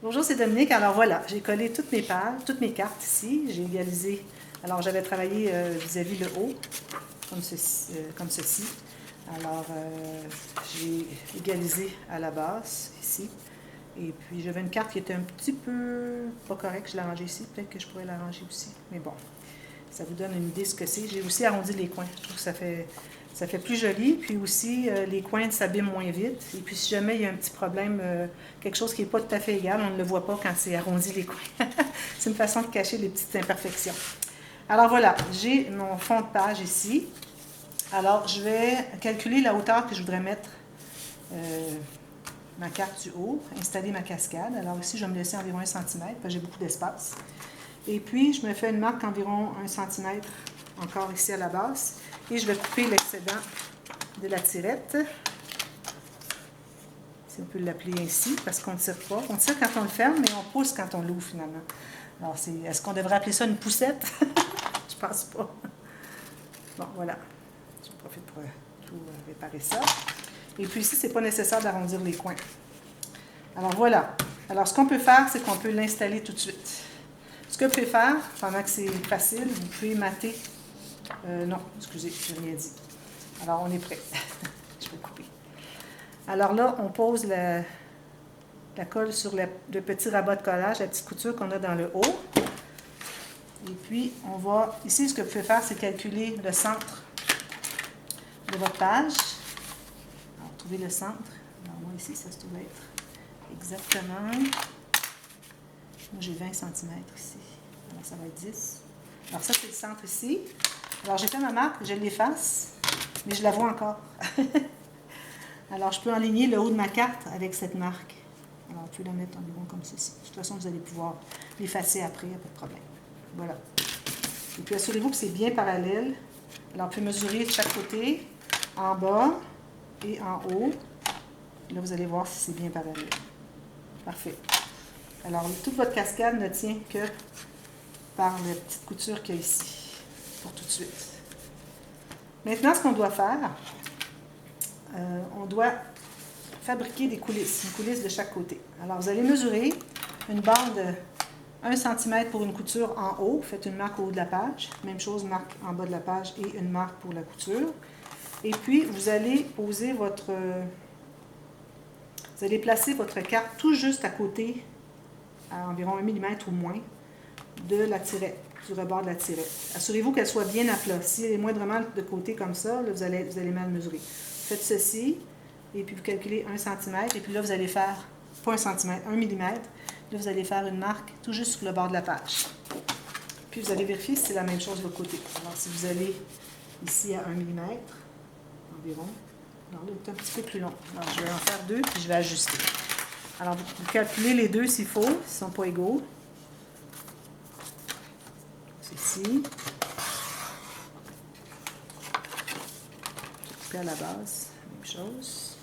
Bonjour, c'est Dominique. Alors voilà, j'ai collé toutes mes pages, toutes mes cartes ici. J'ai égalisé. Alors j'avais travaillé vis-à-vis le haut, comme ceci. Alors j'ai égalisé à la base, ici. Et puis j'avais une carte qui était un petit peu pas correcte. Je l'ai rangée ici. Peut-être que je pourrais la ranger aussi. Mais bon, ça vous donne une idée de ce que c'est. J'ai aussi arrondi les coins. Je trouve que ça fait plus joli. Puis aussi, les coins s'abîment moins vite. Et puis si jamais il y a un petit problème, quelque chose qui n'est pas tout à fait égal, on ne le voit pas quand c'est arrondi les coins. C'est une façon de cacher les petites imperfections. Alors voilà, j'ai mon fond de page ici. Alors je vais calculer la hauteur que je voudrais mettre ma carte du haut, installer ma cascade. Alors ici, je vais me laisser environ 1 cm, parce que j'ai beaucoup d'espace. Et puis, je me fais une marque environ 1 cm encore ici à la base. Et je vais couper l'excédent de la tirette. Si on peut l'appeler ainsi, parce qu'on ne tire pas. On tire quand on le ferme, mais on pousse quand on l'ouvre finalement. Alors, est-ce qu'on devrait appeler ça une poussette? Je pense pas. Bon, voilà. Je profite pour tout réparer ça. Et puis ici, c'est pas nécessaire d'arrondir les coins. Alors voilà. Alors, ce qu'on peut faire, c'est qu'on peut l'installer tout de suite. Ce que vous pouvez faire, pendant que c'est facile, vous pouvez mater. Non, excusez, je n'ai rien dit. Alors, on est prêt. Je vais couper. Alors là, on pose la colle sur le petit rabat de collage, la petite couture qu'on a dans le haut. Et puis, on va... Ici, ce que vous pouvez faire, c'est calculer le centre de votre page. Alors, trouver le centre. Alors, moi, ici, ça se trouve être exactement... Moi, j'ai 20 cm ici. Alors, ça va être 10. Alors, ça, c'est le centre ici. Alors, j'ai fait ma marque, je l'efface, mais je la vois encore. Alors, je peux aligner le haut de ma carte avec cette marque. Alors, on peut la mettre environ comme ceci. De toute façon, vous allez pouvoir l'effacer après, il n'y a pas de problème. Voilà. Et puis, assurez-vous que c'est bien parallèle. Alors, on peut mesurer de chaque côté, en bas et en haut. Là, vous allez voir si c'est bien parallèle. Parfait. Alors, toute votre cascade ne tient que par la petite couture qu'il y a ici, pour tout de suite. Maintenant, ce qu'on doit faire, on doit fabriquer des coulisses, une coulisse de chaque côté. Alors, vous allez mesurer une bande de 1 cm pour une couture en haut. Faites une marque au haut de la page. Même chose, marque en bas de la page et une marque pour la couture. Et puis, vous allez poser vous allez placer votre carte tout juste à côté, à environ 1 mm ou moins, de la tirette, du rebord de la tirette. Assurez-vous qu'elle soit bien à plat. Si elle est moindrement de côté comme ça, là, vous allez mal mesurer. Faites ceci, et puis vous calculez 1 cm, et puis là, vous allez faire, pas 1 cm, 1 mm. Là, vous allez faire une marque tout juste sur le bord de la page. Puis vous allez vérifier si c'est la même chose de l'autre côté. Alors, si vous allez ici à 1 mm, environ, alors là, c'est un petit peu plus long. Alors, je vais en faire 2, puis je vais ajuster. Alors, vous calculez les deux s'il faut, s'ils ne sont pas égaux. Ceci. Puis à la base, même chose.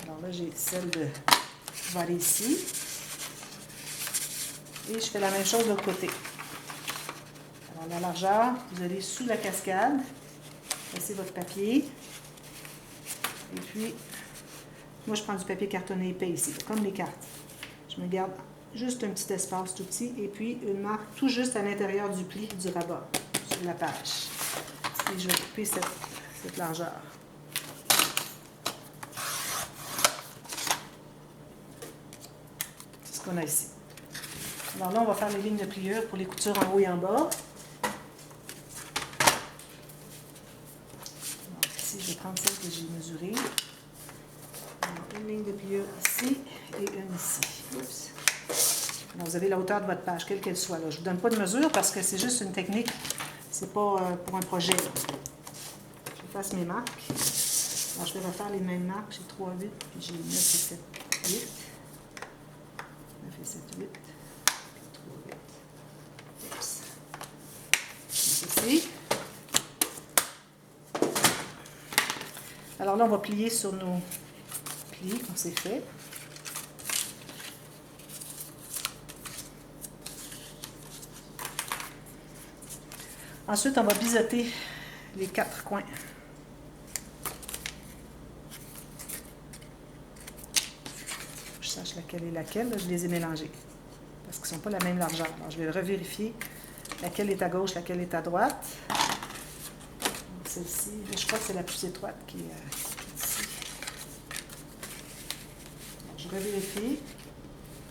Alors là, j'ai celle de... Je vais aller ici. Et je fais la même chose de l'autre côté. Alors la largeur, vous allez sous la cascade. Placez votre papier. Et puis, moi je prends du papier cartonné épais ici, comme les cartes. Je me garde juste un petit espace tout petit et puis une marque tout juste à l'intérieur du pli du rabat sur la page. Et je vais couper cette largeur. C'est ce qu'on a ici. Alors là, on va faire les lignes de pliure pour les coutures en haut et en bas. Alors, ici, je vais prendre celle que j'ai mesurée. Alors, une ligne de pliure ici et une ici. Oups. Alors, vous avez la hauteur de votre page, quelle qu'elle soit. Là. Je ne vous donne pas de mesure parce que c'est juste une technique. C'est pas pour un projet. Là. Je fasse mes marques. Alors, je vais refaire les mêmes marques. J'ai 3, 8, puis j'ai 9 et 7, 8. 9 et 7, 8. 3, 8. Oups. Ceci. Alors là, on va plier sur nos plis qu'on s'est fait. Ensuite, on va biseauter les 4 coins. je sache laquelle est laquelle. Là, je les ai mélangées parce qu'ils ne sont pas la même largeur. Alors, je vais revérifier laquelle est à gauche, laquelle est à droite. Celle-ci, je crois que c'est la plus étroite qui est ici. Alors, je revérifie.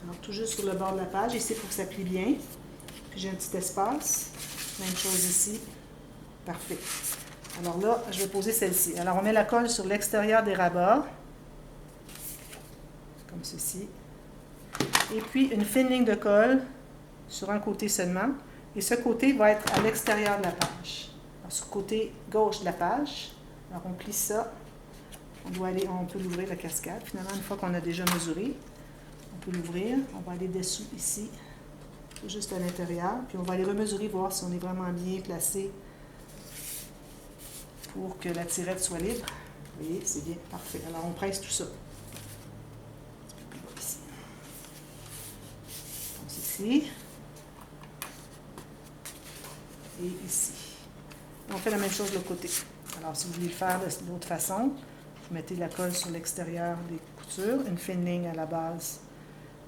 Alors, tout juste sur le bord de la page. Ici, il faut que ça plie bien. Puis j'ai un petit espace. Même chose ici. Parfait. Alors là, je vais poser celle-ci. Alors, on met la colle sur l'extérieur des rabats. Comme ceci. Et puis, une fine ligne de colle sur un côté seulement. Et ce côté va être à l'extérieur de la page. Alors, sur le côté gauche de la page. Alors, on plie ça. On peut l'ouvrir la cascade. Finalement, une fois qu'on a déjà mesuré, on peut l'ouvrir. On va aller dessous ici. Juste à l'intérieur. Puis on va aller remesurer, voir si on est vraiment bien placé pour que la tirette soit libre. Vous voyez, c'est bien, parfait. Alors on presse tout ça. Ici. Donc ici. Et ici. On fait la même chose de l'autre côté. Alors si vous voulez le faire de l'autre façon, vous mettez la colle sur l'extérieur des coutures, une fine ligne à la base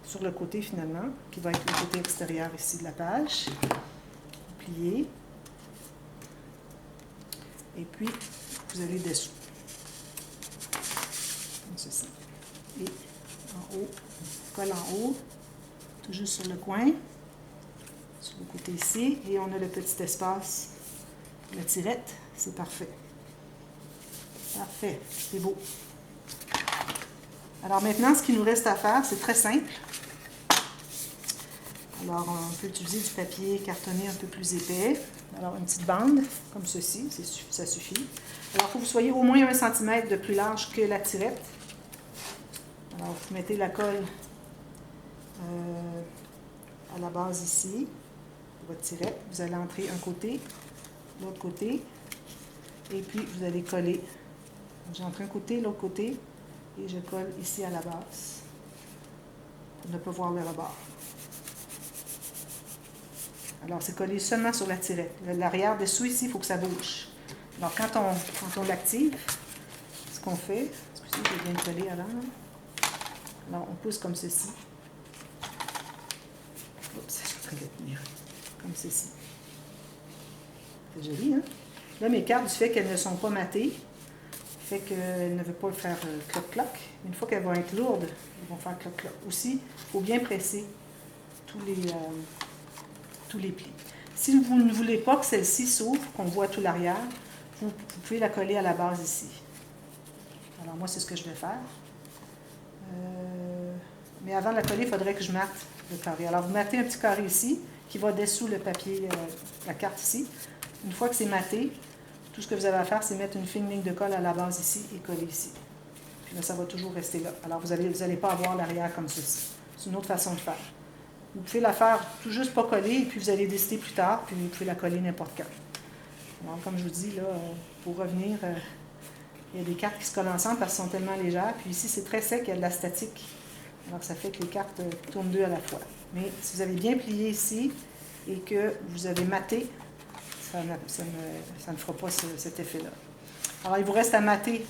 sur le côté finalement, qui va être le côté extérieur ici de la page. Pliez. Et puis, vous allez dessous. Comme ceci. Et en haut, colle en haut, tout juste sur le coin, sur le côté ici, et on a le petit espace, la tirette, c'est parfait. Parfait, c'est beau. Alors maintenant, ce qu'il nous reste à faire, c'est très simple. Alors, on peut utiliser du papier cartonné un peu plus épais. Alors, une petite bande, comme ceci, ça suffit. Alors, il faut que vous soyez au moins 1 cm de plus large que la tirette. Alors, vous mettez la colle à la base ici, votre tirette. Vous allez entrer un côté, l'autre côté, et puis vous allez coller. J'entre un côté, l'autre côté, et je colle ici à la base, pour ne pas voir le rebord. Alors, c'est collé seulement sur la tirette. L'arrière dessous, ici, il faut que ça bouge. Alors, quand on l'active, ce qu'on fait, excusez, je viens de coller avant. Alors, on pousse comme ceci. Oups, je suis en train de tenir. Comme ceci. C'est joli, hein? Là, mes cartes, du fait qu'elles ne sont pas matées, fait qu'elles ne veulent pas faire cloc-cloc. Une fois qu'elles vont être lourdes, elles vont faire cloc-cloc. Aussi, il faut bien presser tous les plis. Si vous ne voulez pas que celle-ci s'ouvre, qu'on voit tout l'arrière, vous pouvez la coller à la base ici. Alors moi, c'est ce que je vais faire. Mais avant de la coller, il faudrait que je mate le carré. Alors vous matez un petit carré ici, qui va dessous le papier, la carte ici. Une fois que c'est maté, tout ce que vous avez à faire, c'est mettre une fine ligne de colle à la base ici et coller ici. Puis là, ça va toujours rester là. Alors vous n'allez pas avoir l'arrière comme ceci. C'est une autre façon de faire. Vous pouvez la faire tout juste pas coller, et puis vous allez décider plus tard, puis vous pouvez la coller n'importe quand. Alors, comme je vous dis, là, pour revenir, il y a des cartes qui se collent ensemble parce qu'elles sont tellement légères. Puis ici, c'est très sec, il y a de la statique. Alors, ça fait que les cartes tournent deux à la fois. Mais si vous avez bien plié ici et que vous avez maté, ça ne fera pas cet effet-là. Alors, il vous reste à mater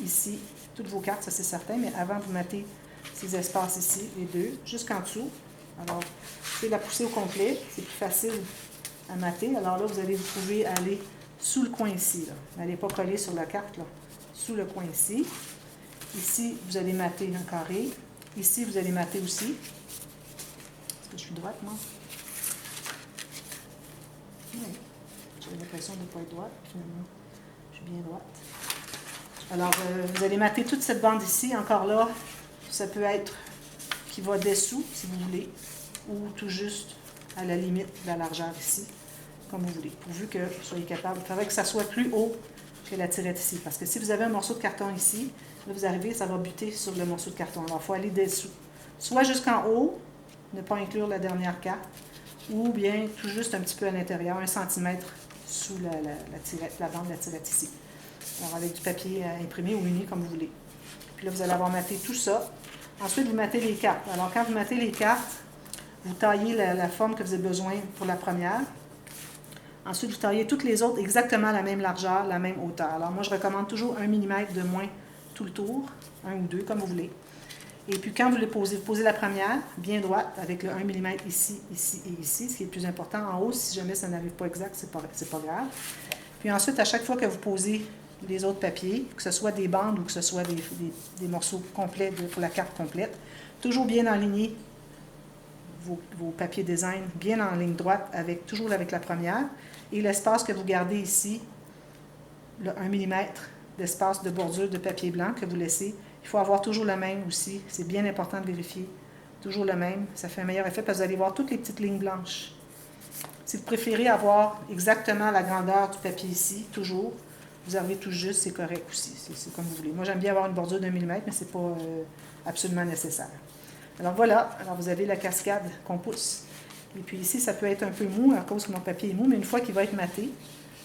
ici toutes vos cartes, ça c'est certain, mais avant, vous matez ces espaces ici, les deux, jusqu'en dessous. Alors, vous pouvez la pousser au complet, c'est plus facile à mater. Alors là, vous pouvez aller sous le coin ici. N'allez pas coller sur la carte, là. Sous le coin ici. Ici, vous allez mater un carré. Ici, vous allez mater aussi. Est-ce que je suis droite, moi? Oui. J'ai l'impression de ne pas être droite, finalement. Je suis bien droite. Alors, vous allez mater toute cette bande ici. Encore là, ça peut être qui va dessous, si vous voulez, ou tout juste à la limite de la largeur ici, comme vous voulez, pourvu que vous soyez capable. Il faudrait que ça soit plus haut que la tirette ici, parce que si vous avez un morceau de carton ici, là vous arrivez, ça va buter sur le morceau de carton. Alors, il faut aller dessous, soit jusqu'en haut, ne pas inclure la dernière carte, ou bien tout juste un petit peu à l'intérieur, 1 cm sous la bande de la tirette ici. Alors, avec du papier imprimé ou uni, comme vous voulez. Puis là, vous allez avoir maté tout ça. Ensuite, vous matez les cartes. Alors, quand vous matez les cartes, vous taillez la forme que vous avez besoin pour la première. Ensuite, vous taillez toutes les autres exactement à la même largeur, la même hauteur. Alors, moi, je recommande toujours 1 mm de moins tout le tour, 1 ou 2, comme vous voulez. Et puis quand vous posez la première, bien droite, avec le 1 mm ici, ici et ici, ce qui est le plus important. En haut, si jamais ça n'arrive pas exact, c'est pas grave. Puis ensuite, à chaque fois que vous posez les autres papiers, que ce soit des bandes ou que ce soit des morceaux complets pour la carte complète, toujours bien aligner vos papiers design, bien en ligne droite, toujours avec la première. Et l'espace que vous gardez ici, le 1 mm d'espace de bordure de papier blanc que vous laissez, il faut avoir toujours le même aussi. C'est bien important de vérifier. Toujours le même. Ça fait un meilleur effet parce que vous allez voir toutes les petites lignes blanches. Si vous préférez avoir exactement la grandeur du papier ici, toujours, vous avez tout juste, c'est correct aussi. C'est comme vous voulez. Moi, j'aime bien avoir une bordure d'1 mm, mais ce n'est pas absolument nécessaire. Alors voilà, alors vous avez la cascade qu'on pousse. Et puis ici, ça peut être un peu mou à cause que mon papier est mou, mais une fois qu'il va être maté,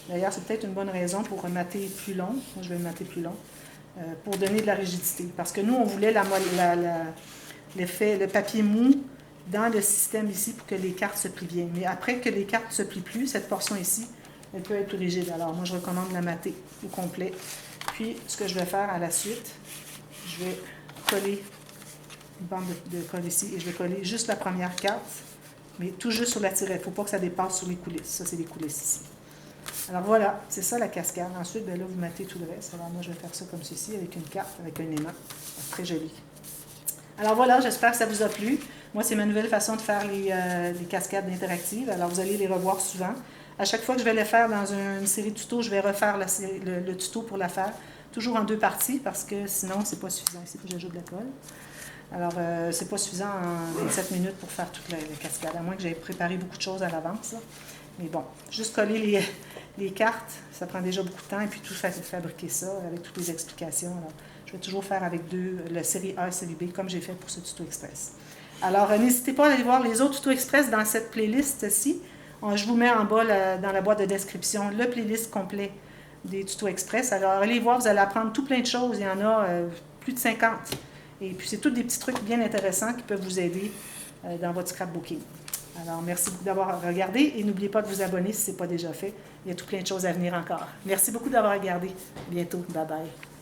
d'ailleurs, c'est peut-être une bonne raison pour mater plus long. Moi, je vais le mater plus long, pour donner de la rigidité. Parce que nous, on voulait le papier mou dans le système ici pour que les cartes se plient bien. Mais après que les cartes ne se plient plus, cette portion ici, elle peut être plus rigide. Alors moi, je recommande la mater au complet. Puis, ce que je vais faire à la suite, je vais coller une bande de colle ici et je vais coller juste la première carte, mais tout juste sur la tirette. Il ne faut pas que ça dépasse sur les coulisses. Ça, c'est les coulisses ici. Alors voilà, c'est ça la cascade. Ensuite, bien là, vous mettez tout le reste. Alors moi, je vais faire ça comme ceci, avec une carte, avec un aimant. Très joli. Alors voilà, j'espère que ça vous a plu. Moi, c'est ma nouvelle façon de faire les cascades interactives. Alors, vous allez les revoir souvent. À chaque fois que je vais les faire dans une série de tutos, je vais refaire le tuto pour la faire. Toujours en 2 parties, parce que sinon, c'est pas suffisant. Ici, il faut que j'ajoute de la colle. Alors, c'est pas suffisant en 27 minutes pour faire toute la cascade, à moins que j'aie préparé beaucoup de choses à l'avance. Mais bon, juste coller les cartes, ça prend déjà beaucoup de temps, et puis tout fabriquer ça avec toutes les explications. Alors, je vais toujours faire avec la série A et série B, comme j'ai fait pour ce tuto express. Alors, n'hésitez pas à aller voir les autres tutos express dans cette playlist-ci. Je vous mets en bas, dans la boîte de description, le playlist complet des tutos express. Alors, allez voir, vous allez apprendre tout plein de choses. Il y en a plus de 50. Et puis, c'est tous des petits trucs bien intéressants qui peuvent vous aider dans votre scrapbooking. Alors, merci beaucoup d'avoir regardé et n'oubliez pas de vous abonner si ce n'est pas déjà fait. Il y a tout plein de choses à venir encore. Merci beaucoup d'avoir regardé. À bientôt. Bye bye.